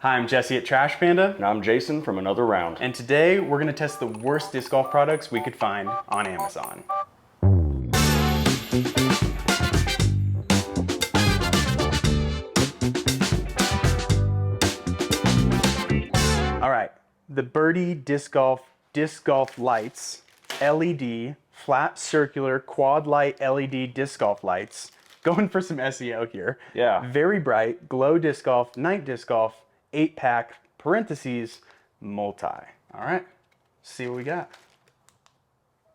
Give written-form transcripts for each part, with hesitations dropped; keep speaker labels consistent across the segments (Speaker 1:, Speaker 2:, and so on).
Speaker 1: Hi, I'm Jesse at Trash Panda.
Speaker 2: And I'm Jason from Another Round.
Speaker 1: And today we're gonna test the worst disc golf products we could find on Amazon. All right, the Birdi disc golf lights, LED, flat circular quad light LED disc golf lights. Going for some SEO here.
Speaker 2: Yeah.
Speaker 1: Very bright, glow disc golf, night disc golf, 8-pack, parentheses, multi. All right, see what we got.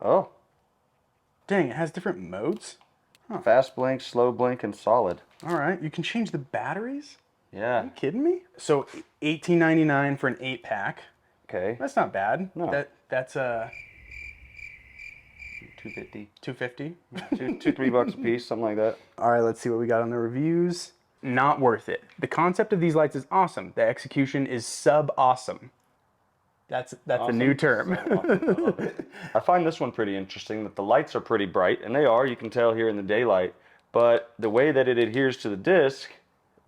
Speaker 2: Oh,
Speaker 1: Dang, it has different modes.
Speaker 2: fast blink, slow blink, and solid.
Speaker 1: All right, you can change the batteries? Are
Speaker 2: Yeah.
Speaker 1: you kidding me? So $18.99 for an 8-pack.
Speaker 2: Okay.
Speaker 1: That's not bad.
Speaker 2: No.
Speaker 1: That's
Speaker 2: $2.50.
Speaker 1: $2.50.
Speaker 2: $3 a piece, something like that.
Speaker 1: All right, let's see what we got on the reviews. Not worth it. The concept of these lights is awesome. The execution is sub-awesome. That's a new term.
Speaker 2: I find this one pretty interesting, that the lights are pretty bright, and they are, you can tell here in the daylight, but the way that it adheres to the disc,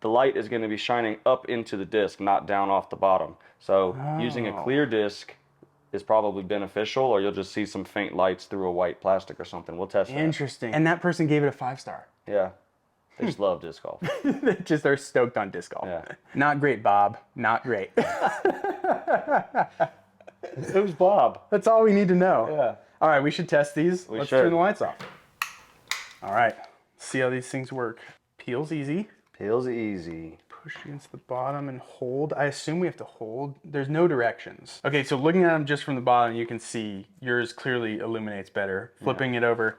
Speaker 2: the light is going to be shining up into the disc, not down off the bottom. So using a clear disc is probably beneficial, or you'll just see some faint lights through a white plastic or something. We'll test that.
Speaker 1: Interesting. And that person gave it a 5-star.
Speaker 2: Yeah. They just love disc golf.
Speaker 1: They just are stoked on disc golf.
Speaker 2: Yeah.
Speaker 1: Not great, Bob. Not great.
Speaker 2: Who's Bob?
Speaker 1: That's all we need to know.
Speaker 2: Yeah.
Speaker 1: All right, we should test these. Let's
Speaker 2: should.
Speaker 1: turn the lights off. All right, see how these things work. Peels easy.
Speaker 2: Peels easy.
Speaker 1: Push against the bottom and hold. I assume we have to hold. There's no directions. Okay, so looking at them just from the bottom, you can see yours clearly illuminates better. Flipping it over,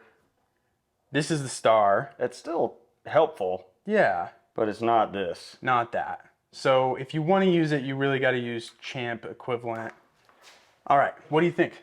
Speaker 1: this is the star.
Speaker 2: It's still helpful,
Speaker 1: Yeah,
Speaker 2: but it's not this.
Speaker 1: not that. So if you want to use it, you really got to use Champ equivalent. All right, what do you think?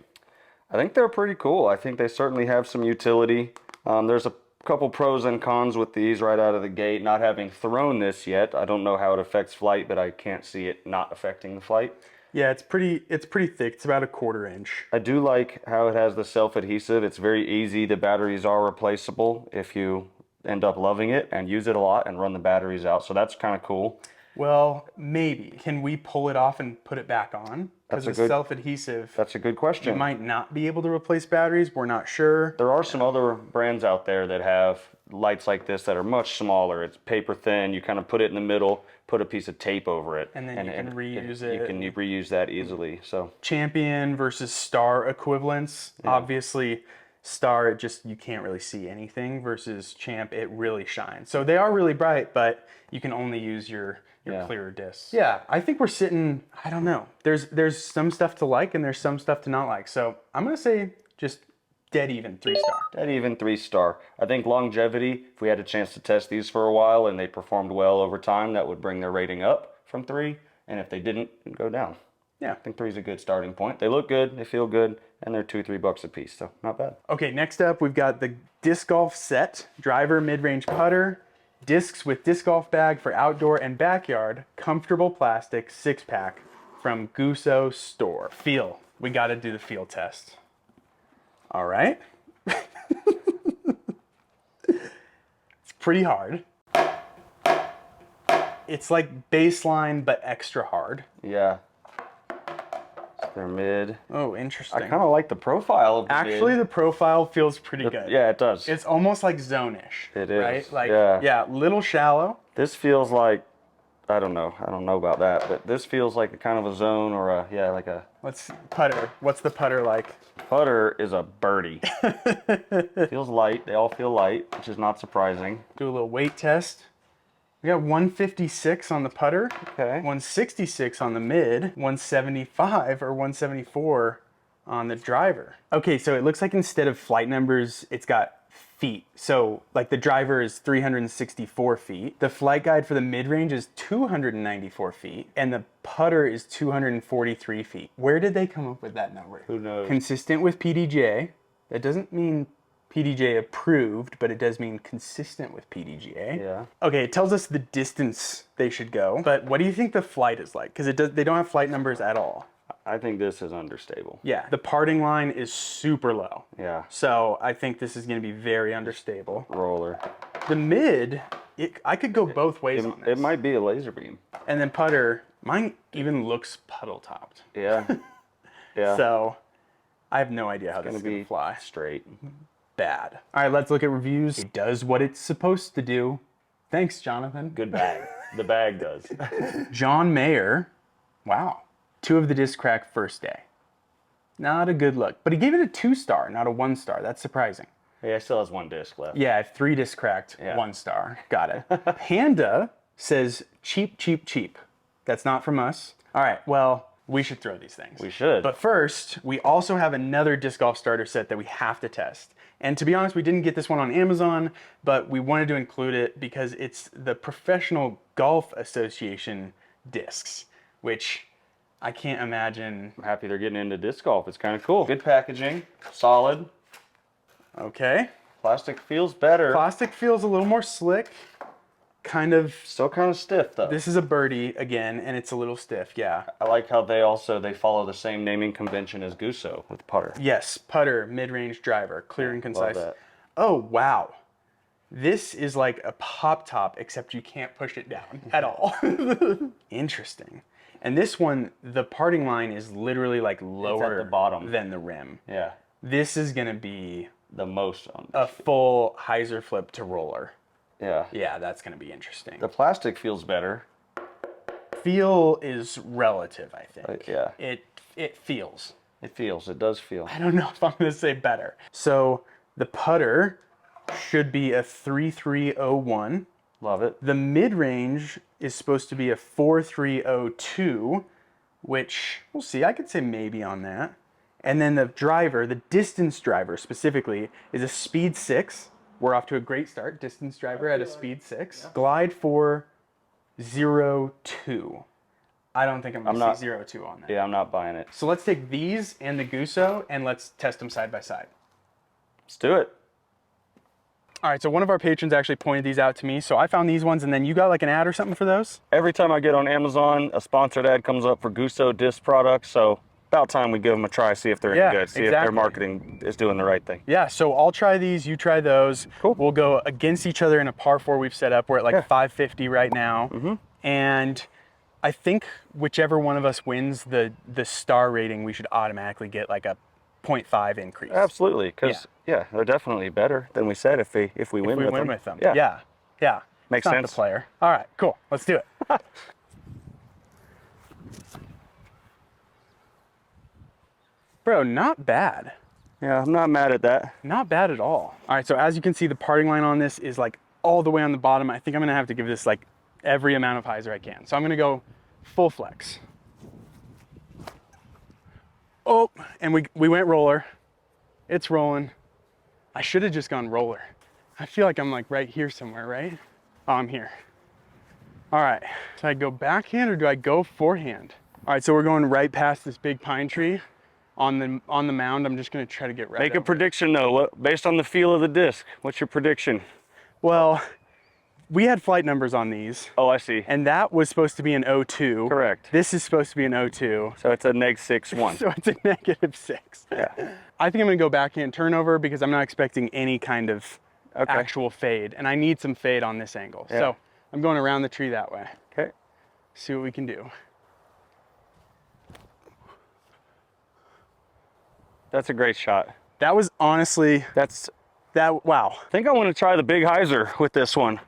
Speaker 2: I think they're pretty cool. I think they certainly have some utility. There's a couple pros and cons with these right out of the gate. Not having thrown this yet, I don't know how it affects flight, but I can't see it not affecting the flight.
Speaker 1: Yeah, it's pretty thick. It's about a 1/4 inch.
Speaker 2: I do like how it has the self-adhesive. It's very easy. The batteries are replaceable if you end up loving it and use it a lot and run the batteries out. So that's kind of cool.
Speaker 1: Well, maybe. Can we pull it off and put it back on? Because
Speaker 2: That's
Speaker 1: the
Speaker 2: a good-
Speaker 1: self-adhesive,
Speaker 2: That's a good question.
Speaker 1: you might not be able to replace batteries. We're not sure.
Speaker 2: There are some other brands out there that have lights like this that are much smaller. It's paper thin. You kind of put it in the middle, put a piece of tape over it.
Speaker 1: And then you can reuse it.
Speaker 2: You can reuse that easily. So
Speaker 1: Champion versus Star equivalents. Obviously, Star, you can't really see anything, versus Champ, it really shines. So they are really bright, but you can only use your clearer discs. Yeah, I think we're sitting, I don't know. There's some stuff to like and there's some stuff to not like. So I'm gonna say just dead even 3-star.
Speaker 2: that even 3-star. I think longevity, if we had a chance to test these for a while and they performed well over time, that would bring their rating up from 3. And if they didn't, it'd go down.
Speaker 1: Yeah.
Speaker 2: I think 3 is a good starting point. They look good, they feel good, and they're $2-3 a piece, so not bad.
Speaker 1: Okay, next up we've got the disc golf set, driver, mid-range putter, discs with disc golf bag for outdoor and backyard, comfortable plastic 6-pack from Gooso store. Feel, we gotta do the feel test. All right. It's pretty hard. It's like baseline, but extra hard.
Speaker 2: Yeah. They're mid.
Speaker 1: Oh, interesting.
Speaker 2: I kind of like the profile of the
Speaker 1: Actually, the profile feels pretty good.
Speaker 2: Yeah, it does.
Speaker 1: It's almost like zone-ish.
Speaker 2: It is,
Speaker 1: Right? Like,
Speaker 2: yeah.
Speaker 1: little shallow.
Speaker 2: This feels like, I don't know about that, but this feels like a kind of a zone or like a
Speaker 1: Let's putter. What's the putter like?
Speaker 2: putter is a birdie. Feels light. They all feel light, which is not surprising.
Speaker 1: Do a little weight test. We got 156 on the putter.
Speaker 2: Okay.
Speaker 1: 166 on the mid. 175 or 174 on the driver. Okay, so it looks like instead of flight numbers, it's got feet. So like the driver is 364 feet. The flight guide for the mid-range is 294 feet. And the putter is 243 feet. Where did they come up with that number?
Speaker 2: Who knows?
Speaker 1: Consistent with PDGA. That doesn't mean PDGA approved, but it does mean consistent with PDGA.
Speaker 2: Yeah.
Speaker 1: Okay, it tells us the distance they should go. But what do you think the flight is like? Because they don't have flight numbers at all.
Speaker 2: I think this is understable.
Speaker 1: Yeah, the parting line is super low.
Speaker 2: Yeah.
Speaker 1: So I think this is going to be very understable.
Speaker 2: Roller.
Speaker 1: The mid, I could go both ways on this.
Speaker 2: It might be a laser beam.
Speaker 1: And then putter, Mine even looks puddle topped.
Speaker 2: Yeah. Yeah.
Speaker 1: So I have no idea how this is going to fly.
Speaker 2: Straight.
Speaker 1: Bad. All right, let's look at reviews. It does what it's supposed to do. Thanks, Jonathan.
Speaker 2: Good bag. The bag does.
Speaker 1: John Mayer. Wow. 2 of the disc crack first day. Not a good look. But he gave it a 2-star, not a 1-star. That's surprising.
Speaker 2: Yeah, it still has 1 disc left.
Speaker 1: Yeah, I have 3 disc cracked, 1 star. Got it. Panda says cheap, cheap, cheap. That's not from us. All right, well, we should throw these things.
Speaker 2: We should.
Speaker 1: But first, we also have another disc golf starter set that we have to test. And to be honest, we didn't get this one on Amazon, but we wanted to include it because it's the Professional Golf Association discs, which I can't imagine.
Speaker 2: I'm happy they're getting into disc golf. It's kind of cool. Good packaging, solid.
Speaker 1: Okay.
Speaker 2: Plastic feels better.
Speaker 1: Plastic feels a little more slick. Kind of.
Speaker 2: Still kind of stiff though.
Speaker 1: This is a Birdi again, and it's a little stiff, yeah.
Speaker 2: I like how they follow the same naming convention as Gooso with putter.
Speaker 1: Yes, putter, mid-range driver, clear and concise.
Speaker 2: Love that.
Speaker 1: Oh, wow. This is like a pop top, except you can't push it down at all. Interesting. And this one, the parting line is literally like lower
Speaker 2: the bottom
Speaker 1: than the rim.
Speaker 2: Yeah.
Speaker 1: This is gonna be
Speaker 2: The most on
Speaker 1: a full hyzer flip to roller.
Speaker 2: Yeah.
Speaker 1: Yeah, that's gonna be interesting.
Speaker 2: The plastic feels better.
Speaker 1: Feel is relative, I think.
Speaker 2: Yeah.
Speaker 1: It feels.
Speaker 2: It does feel.
Speaker 1: I don't know if I'm gonna say better. So the putter should be a 3301.
Speaker 2: Love it.
Speaker 1: The mid-range is supposed to be a 4302, which we'll see. I could say maybe on that. And then the driver, the distance driver specifically, is a speed 6. We're off to a great start. Distance driver at a speed 6. Yeah. Glide 402. I don't think I'm gonna see 02 on that.
Speaker 2: Yeah, I'm not buying it.
Speaker 1: So let's take these and the Gooso and let's test them side by side.
Speaker 2: Let's do it.
Speaker 1: All right, so one of our patrons actually pointed these out to me. So I found these ones, and then you got like an ad or something for those?
Speaker 2: Every time I get on Amazon, a sponsored ad comes up for Gooso disc products. So about time we give them a try, see if they're any good, see if their marketing is doing the right thing.
Speaker 1: Yeah, so I'll try these, you try those.
Speaker 2: Cool.
Speaker 1: We'll go against each other in a par 4 we've set up. We're at like 550 right now.
Speaker 2: Mm-hmm.
Speaker 1: And I think whichever one of us wins the star rating, we should automatically get like a 0.5 increase.
Speaker 2: Absolutely, because yeah, they're definitely better than we said if we win with them.
Speaker 1: Yeah.
Speaker 2: Makes
Speaker 1: it's not
Speaker 2: sense.
Speaker 1: the player. All right, cool. Let's do it. Bro, not bad.
Speaker 2: Yeah, I'm not mad at that.
Speaker 1: Not bad at all. All right, so as you can see, the parting line on this is like all the way on the bottom. I think I'm gonna have to give this like every amount of hyzer I can. So I'm gonna go full flex. Oh, and we went roller. It's rolling. I should have just gone roller. I feel like I'm like right here somewhere, right? Oh, I'm here. All right, so I go backhand or do I go forehand? All right, so we're going right past this big pine tree. On the mound, I'm just gonna try to get right.
Speaker 2: Make a prediction though, based on the feel of the disc. What's your prediction?
Speaker 1: Well, we had flight numbers on these.
Speaker 2: Oh, I see.
Speaker 1: And that was supposed to be an 02.
Speaker 2: Correct.
Speaker 1: This is supposed to be an 02.
Speaker 2: So it's a -6-1.
Speaker 1: So it's a -6.
Speaker 2: Yeah.
Speaker 1: I think I'm gonna go backhand turnover because I'm not expecting any kind of actual fade. And I need some fade on this angle. Yeah. So I'm going around the tree that way.
Speaker 2: Okay.
Speaker 1: See what we can do.
Speaker 2: That's a great shot.
Speaker 1: That was honestly, wow.
Speaker 2: I think I want to try the big hyzer with this one.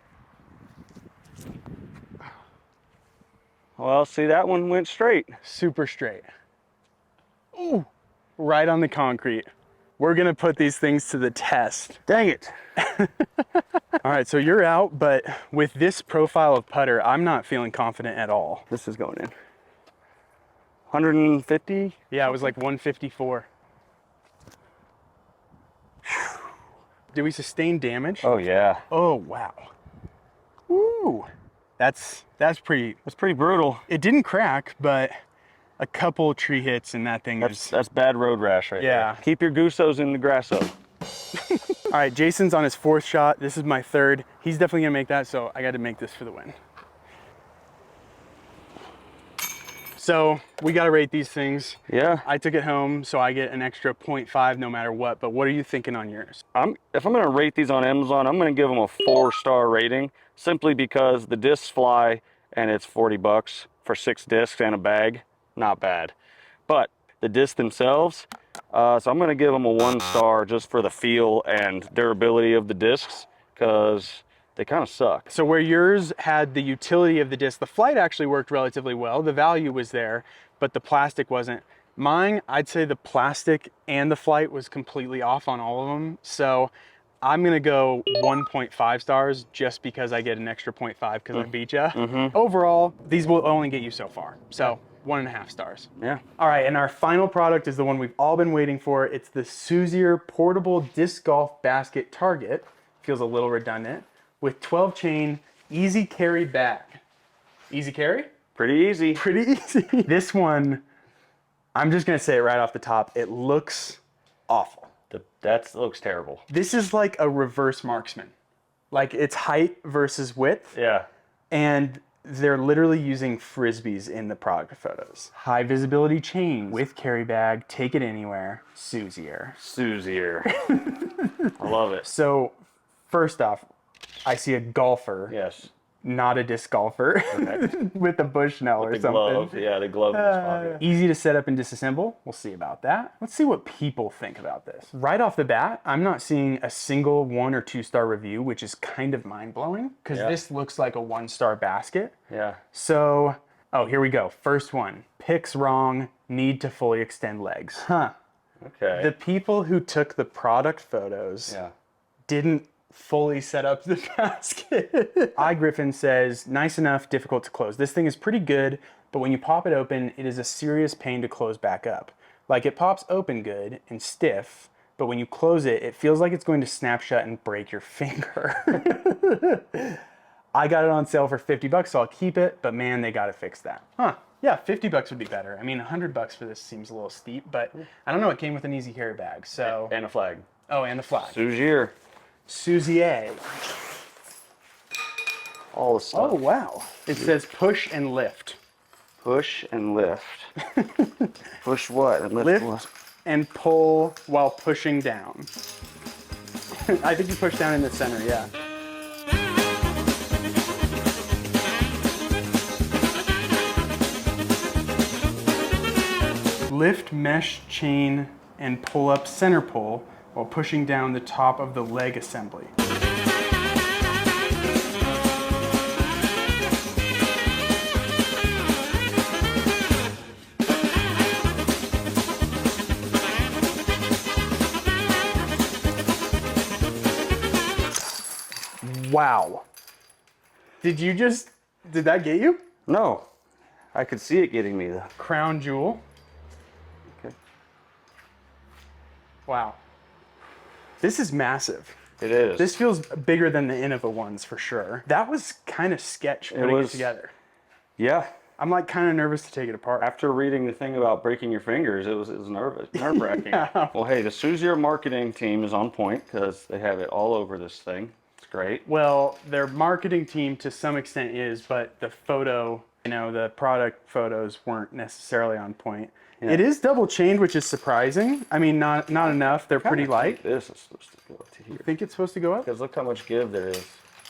Speaker 2: Well, see, that one went straight.
Speaker 1: Super straight. Ooh, right on the concrete. We're gonna put these things to the test.
Speaker 2: Dang it.
Speaker 1: All right, so you're out, but with this profile of putter, I'm not feeling confident at all.
Speaker 2: This is going in. 150?
Speaker 1: Yeah, it was like 154. Did we sustain damage?
Speaker 2: Oh yeah.
Speaker 1: Oh wow. Ooh. That's pretty
Speaker 2: brutal.
Speaker 1: It didn't crack, but a couple tree hits and that thing
Speaker 2: that's bad road rash right there. Keep your Goosos in the grasso.
Speaker 1: All right, Jason's on his 4th shot. This is my 3rd. He's definitely gonna make that, so I gotta make this for the win. So we gotta rate these things.
Speaker 2: Yeah.
Speaker 1: I took it home, so I get an extra 0.5 no matter what, but what are you thinking on yours?
Speaker 2: If I'm gonna rate these on Amazon, I'm gonna give them a 4-star rating, simply because the discs fly and it's $40. for 6 discs and a bag, not bad. But the discs themselves, so I'm gonna give them a 1 star just for the feel and durability of the discs, because they kind of suck.
Speaker 1: So where yours had the utility of the disc, the flight actually worked relatively well. The value was there, but the plastic wasn't. Mine, I'd say the plastic and the flight was completely off on all of them. So I'm gonna go 1.5 stars just because I get an extra 0.5 because I beat ya. Overall, these will only get you so far. So 1.5 stars.
Speaker 2: Yeah.
Speaker 1: All right, and our final product is the one we've all been waiting for. It's the Soozier Portable Disc Golf Basket Target. Feels a little redundant. With 12 chain, easy carry bag. Easy carry?
Speaker 2: Pretty easy.
Speaker 1: Pretty easy. This one, I'm just gonna say it right off the top, it looks awful.
Speaker 2: That looks terrible.
Speaker 1: This is like a reverse marksman. Like it's height versus width.
Speaker 2: Yeah.
Speaker 1: And they're literally using Frisbees in the product photos. High visibility chains with carry bag, take it anywhere, Soozier.
Speaker 2: Soozier. I love it.
Speaker 1: So first off, I see a golfer.
Speaker 2: Yes.
Speaker 1: Not a disc golfer with a Bushnell or
Speaker 2: The
Speaker 1: something.
Speaker 2: glove. Yeah, the glove in his pocket.
Speaker 1: Easy to set up and disassemble. We'll see about that. Let's see what people think about this. Right off the bat, I'm not seeing a single 1 or 2 star review, which is kind of mind blowing because this looks like a 1 star basket.
Speaker 2: Yeah.
Speaker 1: So, oh, here we go. First one, picks wrong, need to fully extend legs. Huh.
Speaker 2: Okay.
Speaker 1: The people who took the product photos didn't fully set up the basket. iGriffin says, nice enough, difficult to close. This thing is pretty good, but when you pop it open, it is a serious pain to close back up. Like it pops open good and stiff, but when you close it, it feels like it's going to snap shut and break your finger. I got it on sale for 50 bucks, so I'll keep it, but man, they gotta fix that. Huh, yeah, 50 bucks would be better. I mean, 100 bucks for this seems a little steep, but I don't know, it came with an easy carry bag, so.
Speaker 2: And a flag.
Speaker 1: Oh, and the flag.
Speaker 2: Soozier.
Speaker 1: Soozier.
Speaker 2: All the stuff.
Speaker 1: Oh, wow. It says push and lift.
Speaker 2: Push and lift. Push what? And lift what?
Speaker 1: Lift and pull while pushing down. I think you push down in the center, yeah. Lift mesh chain and pull up center pull while pushing down the top of the leg assembly. Wow. Did that get you?
Speaker 2: No. I could see it getting me though.
Speaker 1: Crown jewel.
Speaker 2: Okay.
Speaker 1: Wow. This is massive.
Speaker 2: It is.
Speaker 1: This feels bigger than the Innova ones for sure. That was kind of sketch putting it together.
Speaker 2: Yeah.
Speaker 1: I'm like kind of nervous to take it apart.
Speaker 2: After reading the thing about breaking your fingers, it was nerve-wracking.
Speaker 1: Yeah.
Speaker 2: Well, hey, the Soozier marketing team is on point because they have it all over this thing. It's great.
Speaker 1: Well, their marketing team to some extent is, but the photo, the product photos weren't necessarily on point. Yeah. It is double chained, which is surprising. I mean, not enough. They're pretty light.
Speaker 2: This is supposed to go to here.
Speaker 1: You think it's supposed to go up?
Speaker 2: Because look how much give there is.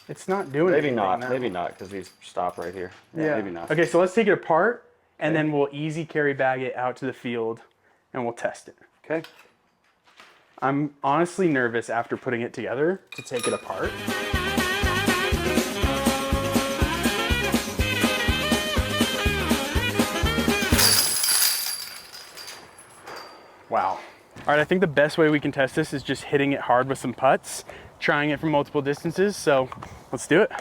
Speaker 1: It's not doing
Speaker 2: Maybe
Speaker 1: anything
Speaker 2: not.
Speaker 1: now.
Speaker 2: Maybe not, because these stop right here. Yeah, maybe not.
Speaker 1: Okay, so let's take it apart, and then we'll easy carry bag it out to the field, and we'll test it.
Speaker 2: Okay.
Speaker 1: I'm honestly nervous after putting it together to take it apart. Wow. All right, I think the best way we can test this is just hitting it hard with some putts, trying it from multiple distances, so let's do it.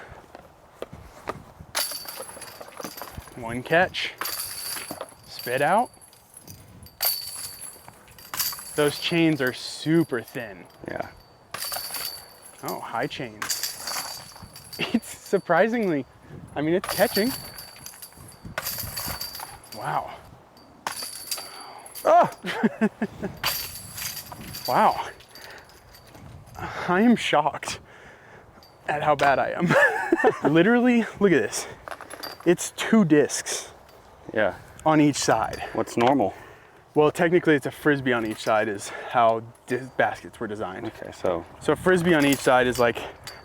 Speaker 1: One catch, spit out. Those chains are super thin.
Speaker 2: Yeah.
Speaker 1: Oh, high chains. It's surprisingly, it's catching. Wow. Oh! Wow. I am shocked at how bad I am. Literally, look at this. It's 2 discs.
Speaker 2: Yeah.
Speaker 1: On each side.
Speaker 2: What's normal?
Speaker 1: Well, technically it's a Frisbee on each side is how baskets were designed.
Speaker 2: Okay, so
Speaker 1: a Frisbee on each side is like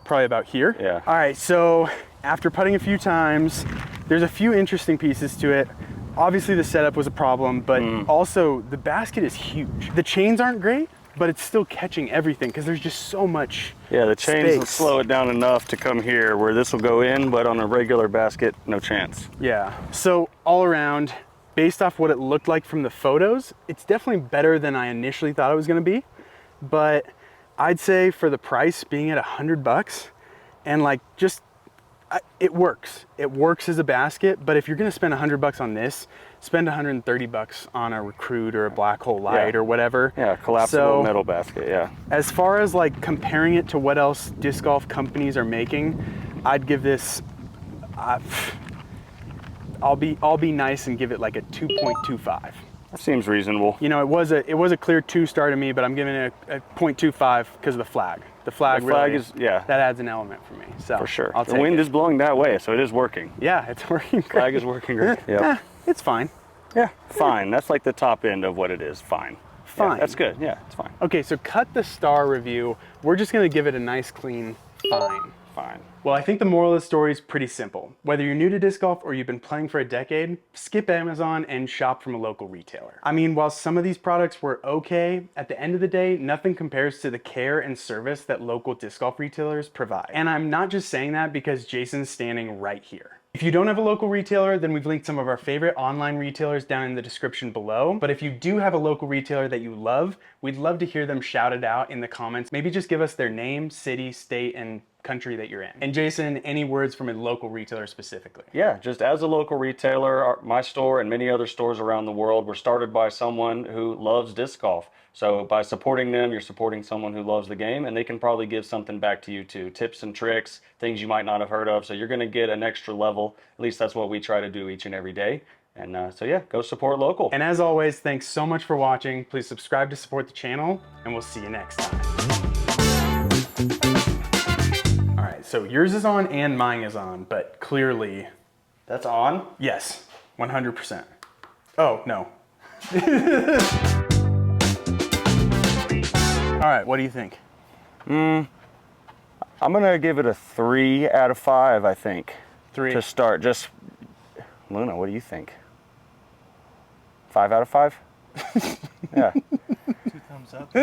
Speaker 1: probably about here.
Speaker 2: Yeah.
Speaker 1: All right, so after putting a few times, There's a few interesting pieces to it. Obviously the setup was a problem, but also the basket is huge. The chains aren't great, but it's still catching everything because there's just so much
Speaker 2: Yeah, the chains will
Speaker 1: space.
Speaker 2: slow it down enough to come here where this will go in, but on a regular basket, no chance.
Speaker 1: Yeah, so all around, based off what it looked like from the photos, it's definitely better than I initially thought it was gonna be. But I'd say for the price being at $100 and like just, it works. It works as a basket, but if you're gonna spend $100 on this, spend $130 on a Recruit or a Black Hole Light or whatever.
Speaker 2: Yeah, collapsible metal basket, yeah.
Speaker 1: As far as like comparing it to what else disc golf companies are making, I'd give this, I'll be nice and give it like a 2.25.
Speaker 2: That seems reasonable.
Speaker 1: You know, it was a clear 2-star to me, but I'm giving it a 0.25 because of the flag. The flag really,
Speaker 2: is, yeah.
Speaker 1: That adds an element for me. So
Speaker 2: For sure.
Speaker 1: I'll
Speaker 2: The
Speaker 1: take
Speaker 2: wind
Speaker 1: it.
Speaker 2: is blowing that way, so it is working.
Speaker 1: Yeah, it's working great.
Speaker 2: Flag is working great. Yeah.
Speaker 1: It's fine.
Speaker 2: Yeah, fine. That's like the top end of what it is. Fine.
Speaker 1: Fine.
Speaker 2: Yeah, that's good. Yeah, it's fine.
Speaker 1: Okay, so cut the star review. We're just gonna give it a nice clean fine.
Speaker 2: Fine.
Speaker 1: Well, I think the moral of the story is pretty simple. Whether you're new to disc golf or you've been playing for a decade, skip Amazon and shop from a local retailer. I mean, while some of these products were okay, at the end of the day, nothing compares to the care and service that local disc golf retailers provide. And I'm not just saying that because Jason's standing right here. If you don't have a local retailer, then we've linked some of our favorite online retailers down in the description below. But if you do have a local retailer that you love, we'd love to hear them shouted out in the comments. Maybe just give us their name, city, state, and country that you're in. And Jason, any words from a local retailer specifically?
Speaker 2: Yeah, just as a local retailer, my store and many other stores around the world were started by someone who loves disc golf. So by supporting them, you're supporting someone who loves the game, and they can probably give something back to you too. Tips and tricks, things you might not have heard of. So you're gonna get an extra level. At least that's what we try to do each and every day. And so yeah, go support local.
Speaker 1: And as always, thanks so much for watching. Please subscribe to support the channel, and we'll see you next time. All right, so yours is on and mine is on, but clearly,
Speaker 2: That's on?
Speaker 1: yes, 100%. Oh, no. All right, what do you think?
Speaker 2: I'm gonna give it a 3 out of 5, I think.
Speaker 1: 3.
Speaker 2: To start. Just, Luna, what do you think? 5 out of 5? Yeah.
Speaker 3: 2 thumbs up.